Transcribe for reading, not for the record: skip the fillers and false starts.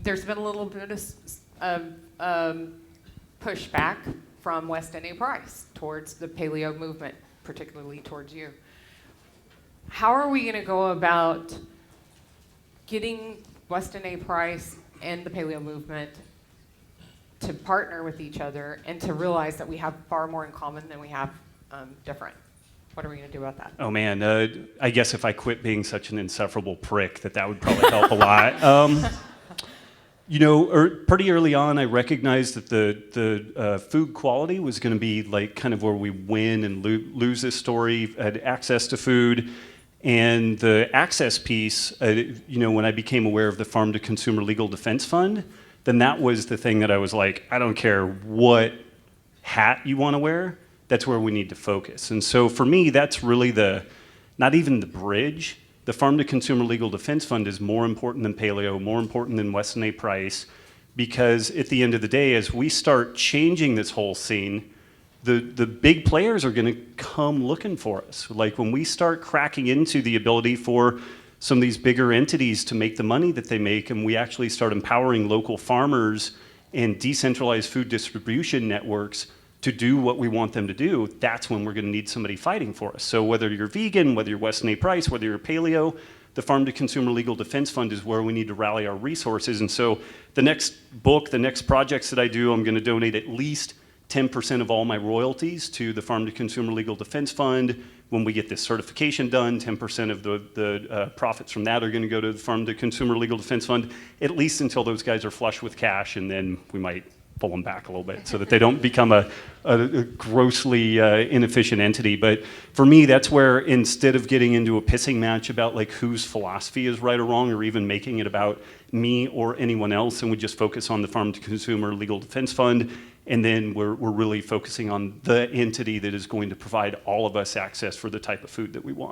there's been a little bit of pushback from West N.A. Price towards the paleo movement, particularly towards you. How are we going to go about getting West N.A. Price and the paleo movement to partner with each other and to realize that we have far more in common than we have different? What are we going to do about that? Oh man, I guess if I quit being such an insufferable prick, that would probably help a lot. Pretty early on, I recognized that the food quality was going to be like kind of where we win and lose this story. I had access to food, and the access piece. When I became aware of the Farm to Consumer Legal Defense Fund, then that was the thing that I was like, I don't care what hat you want to wear. That's where we need to focus. And so for me, that's really not even the bridge. The Farm to Consumer Legal Defense Fund is more important than Paleo, more important than West N.A. Price, because at the end of the day, as we start changing this whole scene, the big players are gonna come looking for us. Like when we start cracking into the ability for some of these bigger entities to make the money that they make, and we actually start empowering local farmers and decentralized food distribution networks to do what we want them to do, that's when we're going to need somebody fighting for us. So whether you're vegan, whether you're West N.A. Price, whether you're paleo, the Farm to Consumer Legal Defense Fund is where we need to rally our resources. And so the next book, the next projects that I do, I'm going to donate at least 10% of all my royalties to the Farm to Consumer Legal Defense Fund. When we get this certification done, 10% of the profits from that are going to go to the Farm to Consumer Legal Defense Fund, at least until those guys are flush with cash, and then we might pull them back a little bit so that they don't become a grossly inefficient entity. But for me, that's where, instead of getting into a pissing match about like whose philosophy is right or wrong, or even making it about me or anyone else, and we just focus on the Farm to Consumer Legal Defense Fund, and then we're really focusing on the entity that is going to provide all of us access for the type of food that we want.